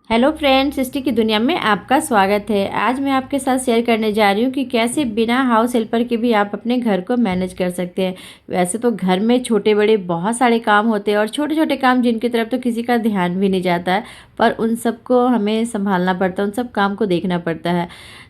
Hello friends, सृष्टि की दुनिया में आपका स्वागत है। आज मैं आपके साथ शेयर करने जा रही हूँ कि कैसे बिना हाउस हेल्पर के भी आप अपने घर को मैनेज कर सकते हैं। वैसे तो घर में छोटे बड़े बहुत सारे काम होते हैं और छोटे छोटे काम जिनकी तरफ तो किसी का ध्यान भी नहीं जाता है, पर उन सबको हमें संभालना पड़ता है, उन सब काम को देखना पड़ता है।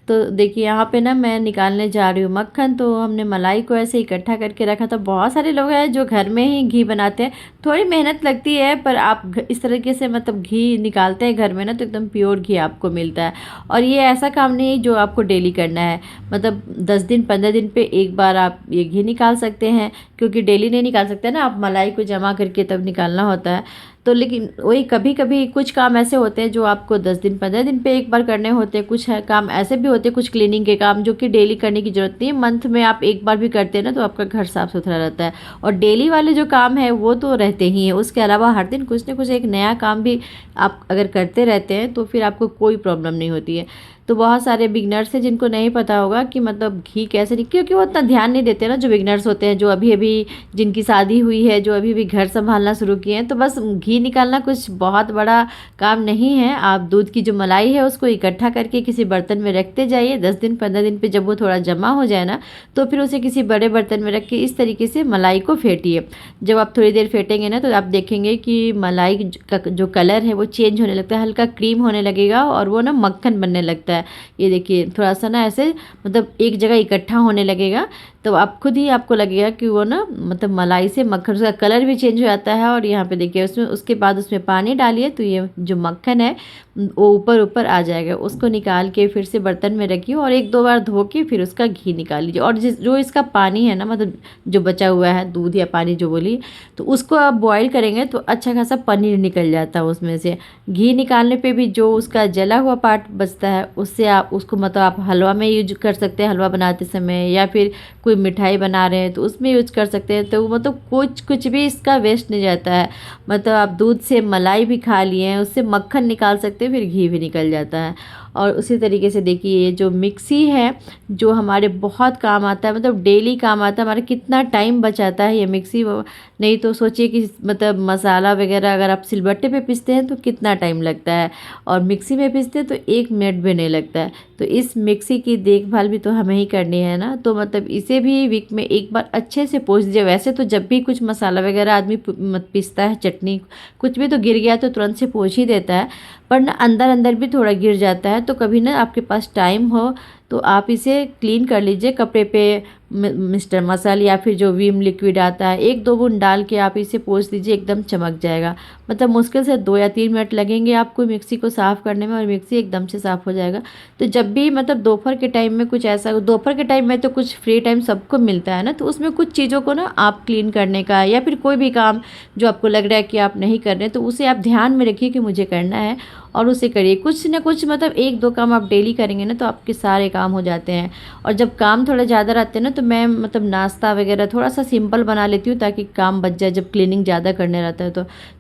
तो देखिए यहाँ पे ना मैं निकालने जा रही हूँ मक्खन। तो हमने मलाई को ऐसे इकट्ठा करके रखा था। बहुत सारे लोग हैं जो घर में ही घी बनाते हैं, थोड़ी मेहनत लगती है, पर आप इस तरीके से मतलब घी निकालते हैं घर में ना तो एकदम प्योर घी आपको मिलता है। और ये ऐसा काम नहीं है जो आपको डेली करना है, मतलब 10 दिन 15 दिन पे एक बार आप ये घी निकाल सकते हैं, क्योंकि डेली नहीं निकाल सकते ना, आप मलाई को जमा करके तब निकालना होता है। तो लेकिन वही कभी कभी कुछ काम ऐसे होते हैं जो आपको 10 दिन 15 दिन पे एक बार करने होते हैं। कुछ है काम ऐसे भी होते हैं, कुछ क्लीनिंग के काम जो कि डेली करने की ज़रूरत नहीं है, मंथ में आप एक बार भी करते हैं ना तो आपका घर साफ़ सुथरा रहता है। और डेली वाले जो काम है वो तो रहते ही हैं, उसके अलावा हर दिन कुछ ना कुछ एक नया काम भी आप अगर करते रहते हैं तो फिर आपको कोई प्रॉब्लम नहीं होती है। तो बहुत सारे बिगनर्स हैं जिनको नहीं पता होगा कि मतलब घी कैसे क्योंकि वो उतना ध्यान नहीं देते ना, जो बिगनर्स होते हैं, जो अभी अभी जिनकी शादी हुई है, जो अभी अभी घर संभालना शुरू किए हैं। तो बस घी निकालना कुछ बहुत बड़ा काम नहीं है। आप दूध की जो मलाई है उसको इकट्ठा करके किसी बर्तन में रखते जाइए। 10 दिन 15 दिन पे जब वो थोड़ा जमा हो जाए ना तो फिर उसे किसी बड़े बर्तन में रख के इस तरीके से मलाई को फेंटिए। जब आप थोड़ी देर फेंटेंगे ना तो आप देखेंगे कि मलाई का जो कलर है वो चेंज होने लगता है, हल्का क्रीम होने लगेगा और वो ना मक्खन बनने लगता है। ये देखिए थोड़ा सा ना ऐसे मतलब एक जगह इकट्ठा होने लगेगा, तो आप खुद ही आपको लगेगा कि वो ना मतलब मलाई से मक्खन, उसका कलर भी चेंज हो जाता है। और यहाँ पे देखिए उसमें उसके बाद उसमें पानी डालिए तो ये जो मक्खन है वो ऊपर ऊपर आ जाएगा। उसको निकाल के फिर से बर्तन में रखिए और एक दो बार धो के फिर उसका घी निकाल लीजिए। और जो इसका पानी है ना, मतलब जो बचा हुआ है दूध या पानी जो बोलिए, तो उसको आप बॉईल करेंगे तो अच्छा खासा पनीर निकल जाता है उसमें से। घी निकालने पे भी जो उसका जला हुआ पार्ट बचता है उससे आप उसको मतलब आप हलवा में यूज कर सकते हैं, हलवा बनाते समय, या फिर कोई मिठाई बना रहे हैं तो उसमें यूज कर सकते हैं। तो मतलब कुछ भी इसका वेस्ट नहीं जाता है। मतलब आप दूध से मलाई भी खा लिए हैं, उससे मक्खन निकाल सकते हैं, फिर घी भी निकल जाता है। और उसी तरीके से देखिए ये जो मिक्सी है जो हमारे बहुत काम आता है, मतलब डेली काम आता है, हमारा कितना टाइम बचाता है ये मिक्सी। नहीं तो सोचिए कि मतलब मसाला वगैरह अगर आप सिलबट्टे पे पीसते हैं तो कितना टाइम लगता है, और मिक्सी में पीसते हैं तो 1 मिनट भी नहीं लगता है। तो इस मिक्सी की देखभाल भी तो हमें ही करनी है ना, तो मतलब इसे भी वीक में एक बार अच्छे से पोंछ दीजिए। वैसे तो जब भी कुछ मसाला वगैरह आदमी पीसता है, चटनी कुछ भी, तो गिर गया तो तुरंत से पोंछ ही देता है, पर ना अंदर अंदर भी थोड़ा गिर जाता है। तो कभी ना आपके पास टाइम हो तो आप इसे क्लीन कर लीजिए कपड़े पे, मिस्टर मसल या फिर जो विम लिक्विड आता है, 1-2 बूंद डाल के आप इसे पोंछ दीजिए, एकदम चमक जाएगा। मतलब मुश्किल से 2 या 3 मिनट लगेंगे आपको मिक्सी को साफ़ करने में और मिक्सी एकदम से साफ़ हो जाएगा। तो जब भी मतलब दोपहर के टाइम में कुछ ऐसा, दोपहर के टाइम में तो कुछ फ्री टाइम सबको मिलता है ना, तो उसमें कुछ चीज़ों को ना आप क्लीन करने का, या फिर कोई भी काम जो आपको लग रहा है कि आप नहीं कर रहे तो उसे आप ध्यान में रखिए कि मुझे करना है और उसे करिए। कुछ ना कुछ मतलब 1-2 काम आप डेली करेंगे ना तो आपके सारे काम हो जाते हैं। और जब काम थोड़ा ज़्यादा रहते हैं ना तो मैं मतलब नाश्ता वगैरह थोड़ा सा सिंपल बना लेती हूँ ताकि काम बच जाए जब क्लीनिंग ज़्यादा करने रहता है।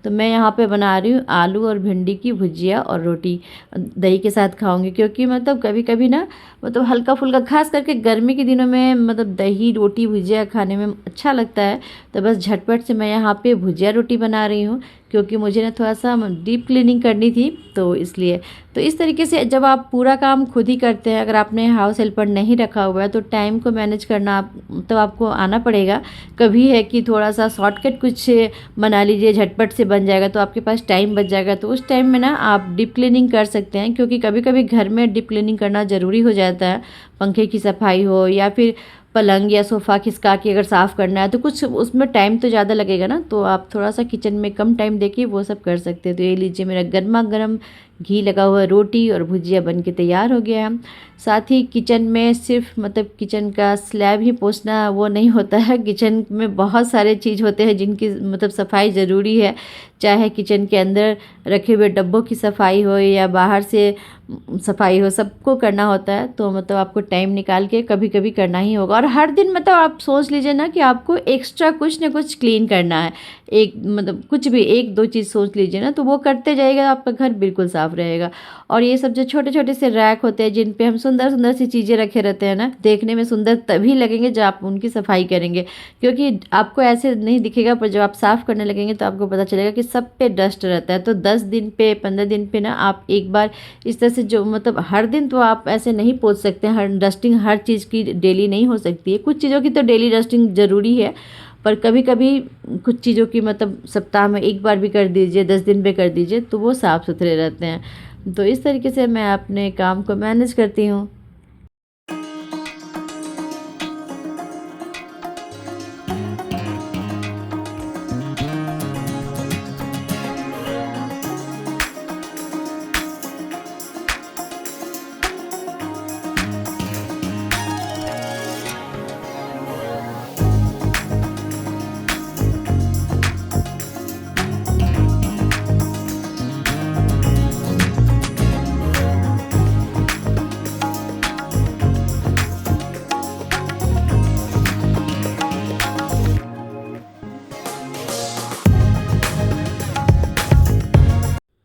तो मैं यहाँ पे बना रही हूँ आलू और भिंडी की भुजिया और रोटी दही के साथ खाऊंगी, क्योंकि मतलब कभी कभी ना मतलब हल्का फुल्का, खास करके गर्मी के दिनों में मतलब दही रोटी भुजिया खाने में अच्छा लगता है। तो बस झटपट से मैं यहाँ पे भुजिया रोटी बना रही हूँ, क्योंकि मुझे ना थोड़ा सा डीप क्लीनिंग करनी थी तो इसलिए। तो इस तरीके से जब आप पूरा काम खुद ही करते हैं, अगर आपने हाउस हेल्पर नहीं रखा हुआ है तो टाइम को मैनेज करना तो आपको आना पड़ेगा। कभी है कि थोड़ा सा शॉर्टकट कुछ बना लीजिए, झटपट से बन जाएगा तो आपके पास टाइम बच जाएगा, तो उस टाइम में ना आप डीप क्लीनिंग कर सकते हैं। क्योंकि कभी कभी घर में डीप क्लीनिंग करना ज़रूरी हो जाता है, पंखे की सफाई हो या फिर पलंग या सोफ़ा खिसका के अगर साफ़ करना है तो कुछ उसमें टाइम तो ज़्यादा लगेगा ना, तो आप थोड़ा सा किचन में कम टाइम देके वो सब कर सकते हैं। तो ये लीजिए मेरा गर्मा गर्म घी लगा हुआ रोटी और भुजिया बन के तैयार हो गया है। साथ ही किचन में सिर्फ मतलब किचन का स्लैब ही पोंछना वो नहीं होता है, किचन में बहुत सारे चीज़ होते हैं जिनकी मतलब सफाई ज़रूरी है। चाहे किचन के अंदर रखे हुए डब्बों की सफाई हो या बाहर से सफाई हो, सबको करना होता है। तो मतलब आपको टाइम निकाल के कभी कभी करना ही होगा। और हर दिन मतलब आप सोच लीजिए ना कि आपको एक्स्ट्रा कुछ ना कुछ क्लीन करना है। एक मतलब कुछ भी 1-2 चीज़ सोच लीजिए ना, तो वो करते जाइएगा आपका घर बिल्कुल साफ साफ़ रहेगा। और ये सब जो छोटे-छोटे से रैक होते हैं जिन पे हम सुंदर-सुंदर सी चीज़ें रखे रहते हैं ना, देखने में सुंदर तभी लगेंगे जब आप उनकी सफाई करेंगे। क्योंकि आपको ऐसे नहीं दिखेगा, पर जब आप साफ़ करने लगेंगे तो आपको पता चलेगा कि सब पे डस्ट रहता है। तो 10 दिन पे 15 दिन पे ना आप एक बार इस तरह से जो मतलब हर दिन तो आप ऐसे नहीं पोंछ सकते हैं, हर डस्टिंग हर चीज़ की डेली नहीं हो सकती है। कुछ चीज़ों की तो डेली डस्टिंग ज़रूरी है, पर कभी-कभी कुछ चीज़ों की मतलब सप्ताह में एक बार भी कर दीजिए, 10 दिन पे कर दीजिए तो वो साफ़-सुथरे रहते हैं। तो इस तरीके से मैं अपने काम को मैनेज करती हूँ।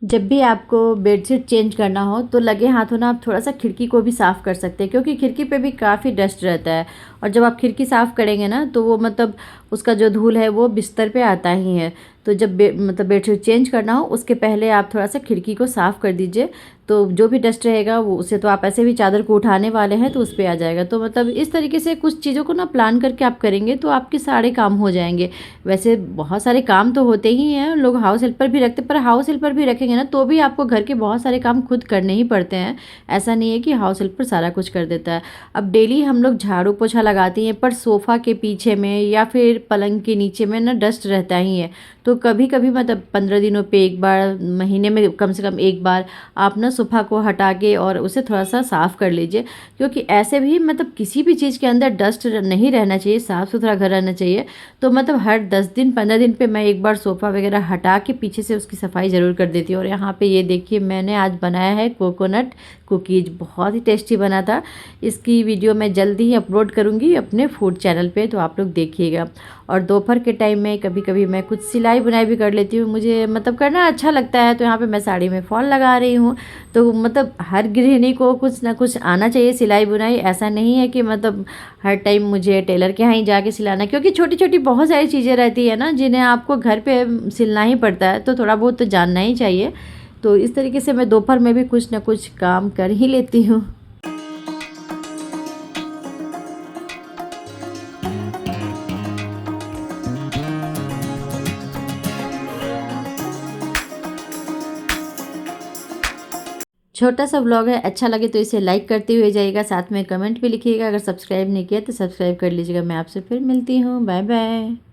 जब भी आपको बेडशीट चेंज करना हो तो लगे हाथों ना आप थोड़ा सा खिड़की को भी साफ़ कर सकते हैं, क्योंकि खिड़की पे भी काफ़ी डस्ट रहता है। और जब आप खिड़की साफ़ करेंगे ना तो वो मतलब उसका जो धूल है वो बिस्तर पे आता ही है। तो जब मतलब बेडशीट चेंज करना हो उसके पहले आप थोड़ा सा खिड़की को साफ़ कर दीजिए, तो जो भी डस्ट रहेगा वो उससे तो आप ऐसे भी चादर को उठाने वाले हैं तो उस पे आ जाएगा। तो मतलब इस तरीके से कुछ चीज़ों को ना प्लान करके आप करेंगे तो आपके सारे काम हो जाएंगे। वैसे बहुत सारे काम तो होते ही हैं, लोग हाउस हेल्पर भी रखते हैं, पर हाउस हेल्पर भी रखेंगे ना तो भी आपको घर के बहुत सारे काम खुद करने ही पड़ते हैं। ऐसा नहीं है कि हाउस हेल्पर सारा कुछ कर देता है। अब डेली हम लोग झाड़ू पोछा लगाती हैं, पर सोफ़ा के पीछे में या फिर पलंग के नीचे में ना डस्ट रहता ही है। तो कभी कभी मतलब 15 दिनों पे एक बार, महीने में कम से कम एक बार आप ना सोफ़ा को हटा के और उसे थोड़ा सा साफ़ कर लीजिए। क्योंकि ऐसे भी मतलब किसी भी चीज़ के अंदर डस्ट नहीं रहना चाहिए, साफ़ सुथरा घर रहना चाहिए। तो मतलब हर 10 दिन 15 दिन पे मैं एक बार सोफ़ा वगैरह हटा के पीछे से उसकी सफाई ज़रूर कर देती हूँ। और यहाँ पे ये देखिए मैंने आज बनाया है कोकोनट कुकीज़, बहुत ही टेस्टी बना था। इसकी वीडियो मैं जल्दी ही अपलोड करूँगी अपने फूड चैनल पे, तो आप लोग देखिएगा। और दोपहर के टाइम में कभी कभी मैं कुछ सिलाई बुनाई भी कर लेती हूँ, मुझे मतलब करना अच्छा लगता है। तो यहाँ पे मैं साड़ी में फॉल लगा रही हूँ। तो मतलब हर गृहिणी को कुछ ना कुछ आना चाहिए सिलाई बुनाई। ऐसा नहीं है कि मतलब हर टाइम मुझे टेलर के यहाँ ही जाके सिलाना, क्योंकि छोटी छोटी बहुत सारी चीज़ें रहती है ना जिन्हें आपको घर पे सिलना ही पड़ता है, तो थोड़ा बहुत तो जानना ही चाहिए। तो इस तरीके से मैं दोपहर में भी कुछ ना कुछ काम कर ही लेती हूँ। छोटा सा व्लॉग है, अच्छा लगे तो इसे लाइक करते हुए जाइएगा, साथ में कमेंट भी लिखिएगा। अगर सब्सक्राइब नहीं किया तो सब्सक्राइब कर लीजिएगा। मैं आपसे फिर मिलती हूँ, बाय बाय।